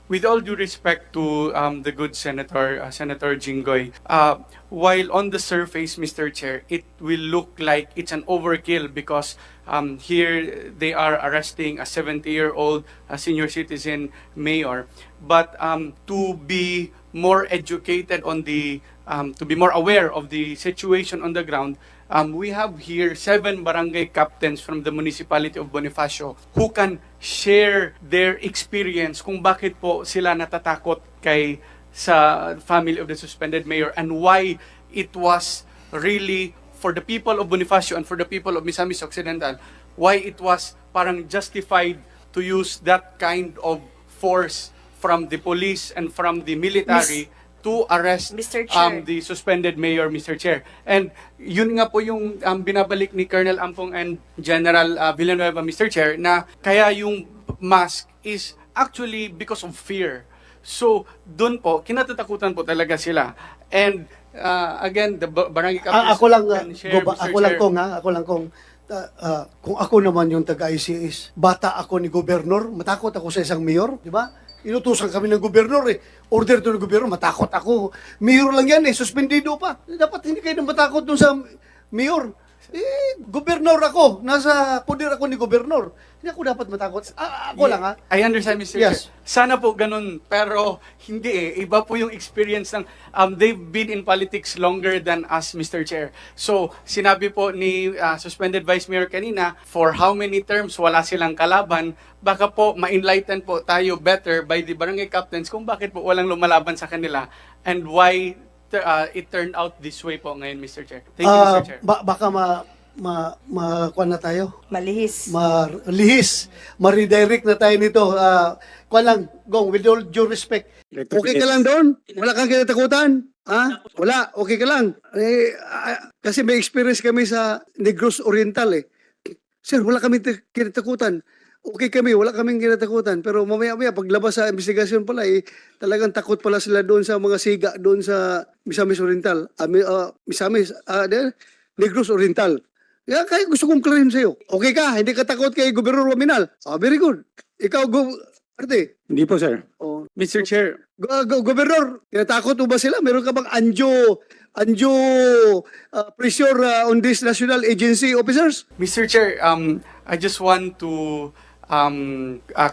With all due respect to the good Senator, Senator Jinggoy, while on the surface, Mr. Chair, it will look like it's an overkill because here they are arresting a 70-year-old senior citizen mayor. But to be more educated on the, to be more aware of the situation on the ground, we have here 7 barangay captains from the municipality of Bonifacio who can share their experience kung bakit po sila natatakot kay sa family of the suspended mayor and why it was really for the people of Bonifacio and for the people of Misamis Occidental, why it was parang justified to use that kind of force from the police and from the military to arrest Mr. Chair. the suspended mayor, Mr. Chair. And yun nga po yung binabalik ni Colonel Ampong and General Villanueva, Mr. Chair, na kaya yung mask is actually because of fear. So, doon po, kinatatakutan po talaga sila. And again, the barangay captains Ako lang, can share, Mr. ako lang Chair. kung ako naman yung taga-ICS, bata ako ni gobernador, matakot ako sa isang mayor, di ba? Inutusan kami ng gobernador Order to ng gobernador, matakot ako. Mayor lang yan suspendido pa. Dapat hindi kayo matakot dun sa mayor. Gobernador ako. Nasa poder ako ni gobernador. Hindi ako dapat matakot. Ako lang I understand, Mr. Yes. Chair. Sana po ganun, pero hindi Iba po yung experience ng, they've been in politics longer than us, Mr. Chair. So, sinabi po ni suspended Vice Mayor kanina, for how many terms wala silang kalaban, baka po ma-enlighten po tayo better by the barangay captains kung bakit po walang lumalaban sa kanila and why it turned out this way po ngayon, Mr. Chair. Thank you, Mr. Chair. Baka kuwan na tayo. Malihis. Ma-redirect na tayo nito. Kuwan lang, Gong, with all due respect. Okay ka lang doon? Wala kang kinatakutan? Wala, okay ka lang. Kasi may experience kami sa Negros Oriental Sir, wala kami kinatakutan. Okay kami, wala kaming kinatakutan. Pero mamaya-maya, paglabas sa investigasyon pala, talagang takot pala sila doon sa mga siga, doon sa Misamis Oriental. Negros Oriental. Kaya gusto kong klarin sa'yo. Okay ka, hindi ka takot kay Gobernador Oaminal. Very good. Ikaw, Arte. Hindi po, sir. Mr. Chair, Gobernador, tinatakot mo ba sila? Meron ka bang anjo pressure on these national agency officers? Mr. Chair, I just want to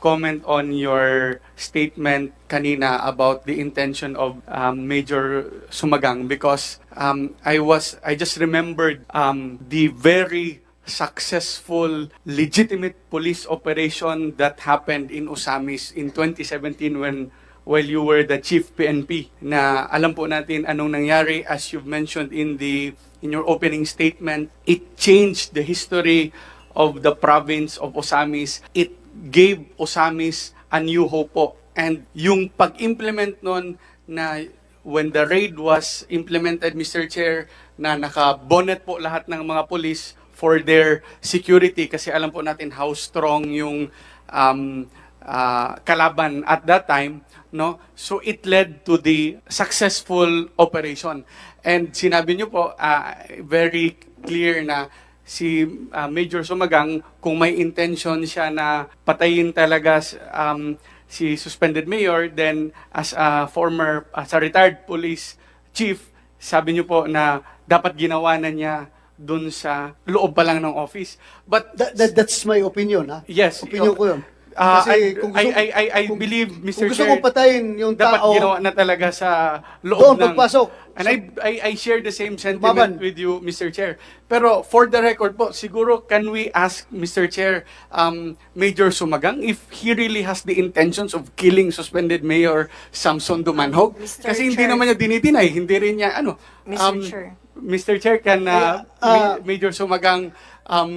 comment on your statement kanina about the intention of Major Sumagang because I just remembered the very successful legitimate police operation that happened in Osamis in 2017 while you were the chief PNP na alam po natin anong nangyari as you've mentioned in your opening statement. It changed the history of the province of Osamis. It gave Osamis a new hope po. And yung pag-implement nun na when the raid was implemented, Mr. Chair, na naka-bonnet po lahat ng mga police for their security kasi alam po natin how strong yung kalaban at that time, no? So it led to the successful operation. And sinabi niyo po very clear na si Major Sumagang, kung may intention siya na patayin talaga si suspended mayor, then as a retired police chief, sabi niyo po na dapat ginawa na niya dun sa loob pa lang ng office. But That's my opinion, yes, Opinion ko yun. I kung believe, Mr. kung gusto Chair, kong patayin yung dapat tao, ginawa na talaga sa loob doon ng... pagpasok. And I share the same sentiment Lumaban. with you, Mr. Chair. Pero for the record po, siguro can we ask, Mr. Chair, Major Sumagang, if he really has the intentions of killing suspended Mayor Samson Dumanjug? Mr. Kasi hindi Chair. naman niya dinitinay, hindi rin niya, Mr. Chair. Mr. Chair, can Major Sumagang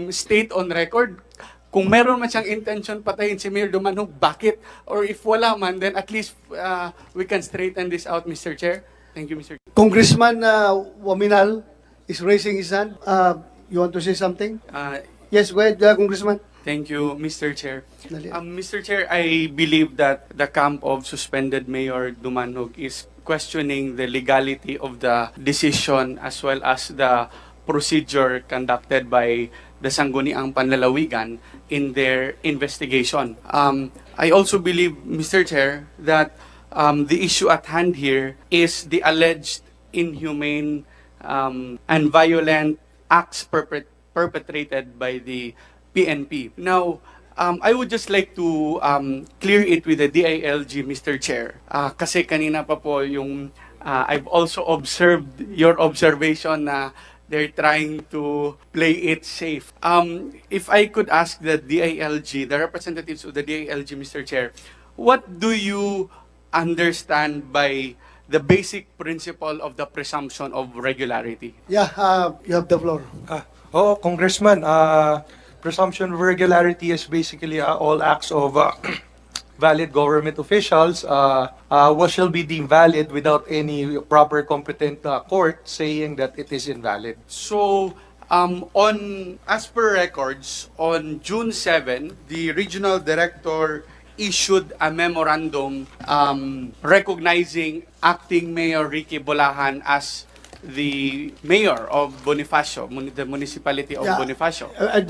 state on record kung meron man siyang intention patayin si Mayor Dumanjug, bakit? Or if wala man, then at least we can straighten this out, Mr. Chair. Thank you, Mr. Chair. Congressman Oaminal is raising his hand. You want to say something? Yes, go ahead, Congressman. Thank you, Mr. Chair. Dali. Mr. Chair, I believe that the camp of suspended Mayor Dumanjug is questioning the legality of the decision as well as the procedure conducted by the Sangguniang Panlalawigan in their investigation. I also believe, Mr. Chair, that the issue at hand here is the alleged inhumane and violent acts perpetrated by the PNP. Now, I would just like to clear it with the DILG, Mr. Chair. Kasi kanina pa po yung I've also observed your observation na they're trying to play it safe. If I could ask the DILG, the representatives of the DILG, Mr. Chair, what do you understand by the basic principle of the presumption of regularity? Yeah, you have the floor. Congressman, presumption of regularity is basically all acts of valid government officials shall be deemed valid without any proper competent court saying that it is invalid. So, as per records, on June 7, the regional director issued a memorandum recognizing acting Mayor Ricky Bolahan as the mayor of Bonifacio, the municipality of Bonifacio. I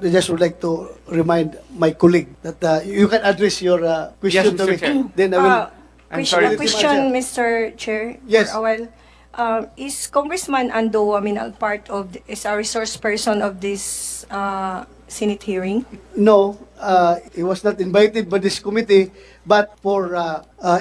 just would like to remind my colleague that you can address your question Yes, to Mr. me. Chair. Then I will. I'm sorry. Question, Mr. Chair. Yes. For a while. Is Congressman Ando Oaminal part of, is a resource person of this Senate hearing? No, he was not invited by this committee, but for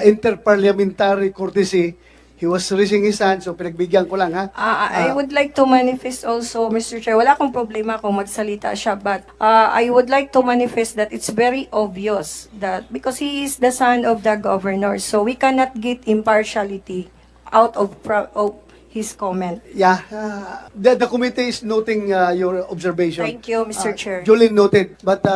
inter-parliamentary courtesy, he was raising his hand, so pinagbigyan ko lang, ha? I would like to manifest also, Mr. Chair, wala akong problema kung magsalita siya, but I would like to manifest that it's very obvious that because he is the son of the governor, so we cannot get impartiality out of his comment. Yeah, the committee is noting your observation. Thank you, Mr. Chair. Duly noted. But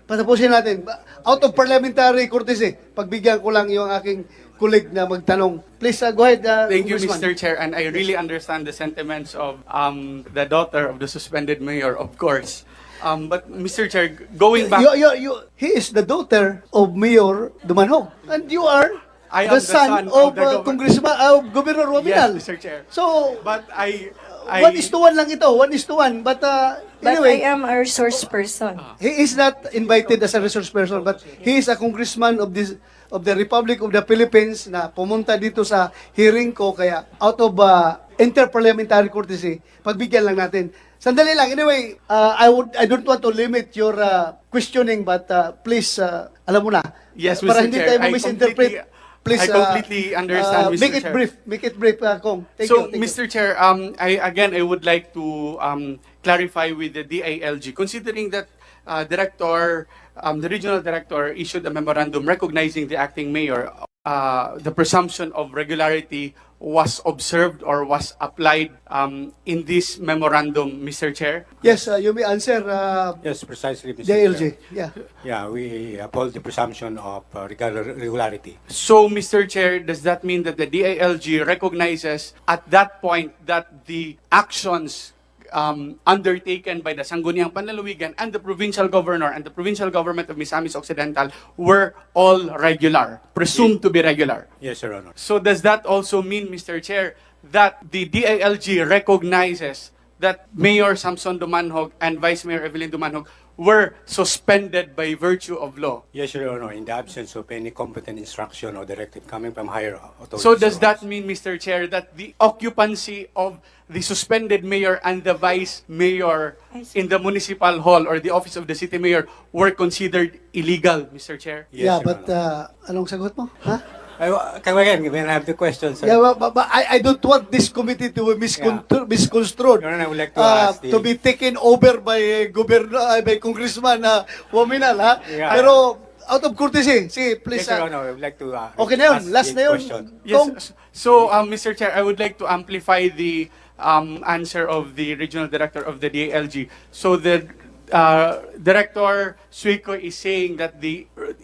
patapusin natin. Out of parliamentary courtesy, pagbigyan ko lang yung aking colleague na magtanong. Please, go ahead. Thank you, Congressman. Mr. Chair, and I really understand the sentiments of the daughter of the suspended mayor, of course. But Mr. Chair, going back, He is the daughter of Mayor Dumanjug. And you are I am the son of Congressman, Governor Oaminal. yes, Mr. Chair. So, But I 1:1 lang ito. 1:1. But But anyway, I am a resource person. he is not invited as a resource person, but he is a congressman of the Republic of the Philippines na pumunta dito sa hearing ko, kaya out of inter-parliamentary courtesy, pagbigyan lang natin. Sandali lang. Anyway, I don't want to limit your questioning, but please, alam mo na. Yes, Para Mr. hindi Chair, tayo I ma-misinterpret. Please, I completely understand, Mr. Make it Chair. brief. Make it brief, Kong. Thank So, you. Mr. Chair, I would like to clarify with the DILG, considering that the regional director issued a memorandum recognizing the acting mayor, the presumption of regularity was observed or was applied in this memorandum, Mr. Chair. Yes, you may answer, Yes, precisely, Mr. JLG. Chair. Yeah. Yeah, we uphold the presumption of regularity. So, Mr. Chair, does that mean that the DILG recognizes at that point that the actions undertaken by the Sangguniang Panlalawigan and the provincial governor and the provincial government of Misamis Occidental were all regular, presumed to be regular? Yes, Your Honor. So does that also mean, Mr. Chair, that the DILG recognizes that Mayor Samson Dumanjug and Vice Mayor Evelyn Dumanjug were suspended by virtue of law? Yes, Your Honor, in the absence of any competent instruction or directive coming from higher authorities. So does Your that mean, Mr. Chair, that the occupancy of the suspended mayor and the vice mayor in the municipal hall or the office of the city mayor were considered illegal, Mr. Chair? Yes, Yeah, Your but anong sagot mo? Ha? Come again, when I have the question, sir. Yeah, but I don't want this committee to be misconstrued. Your Honor, I would like to ask to be taken over by by Congressman Oaminal, ha? Yeah. Pero out of courtesy, sige, please. Yes, Your Honor, I would like to Okay na yun, ask last the na yun. question. Kong? Yes. So, Mr. Chair, I would like to amplify the answer of the regional director of the DILG. So the Director Suico is saying that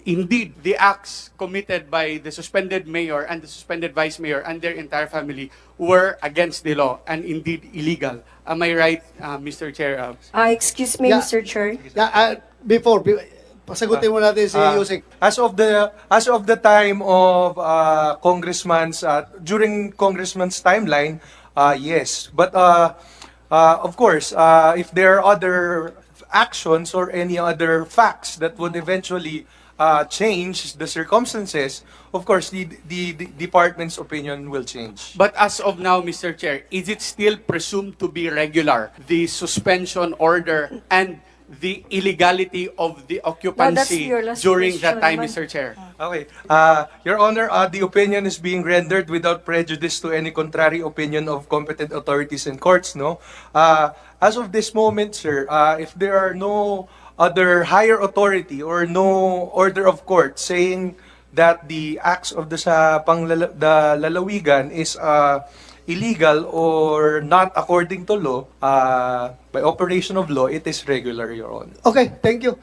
indeed the acts committed by the suspended mayor and the suspended vice mayor and their entire family were against the law and indeed illegal. Am I right, Mr. Chair? Excuse me, Yeah. Mr. Chair. Yeah, pasagutin mo natin si Yusek. As of the time of Congressman's during Congressman's timeline, yes. But of course, if there are other actions or any other facts that would eventually change the circumstances, of course, the department's opinion will change. But as of now, Mr. Chair, is it still presumed to be regular, the suspension order and the illegality of the occupancy your last during that time, question Mr. Chair? Okay. Your Honor, the opinion is being rendered without prejudice to any contrary opinion of competent authorities and courts, no? As of this moment, sir, if there are no other higher authority or no order of court saying that the acts of the lalawigan is illegal or not according to law, by operation of law, it is regular, Your Honor. Okay, thank you.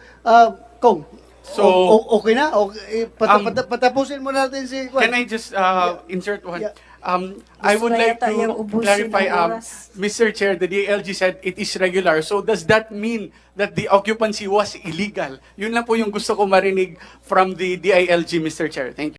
Kong, So- okay na? Okay, patapusin mo natin si... Can I just insert one? Yeah. I would na like yata yung to ubusin clarify, ng oras. Mr. Chair, the DILG said it is regular. So does that mean that the occupancy was illegal? Yun lang po yung gusto ko marinig from the DILG, Mr. Chair. Thank you.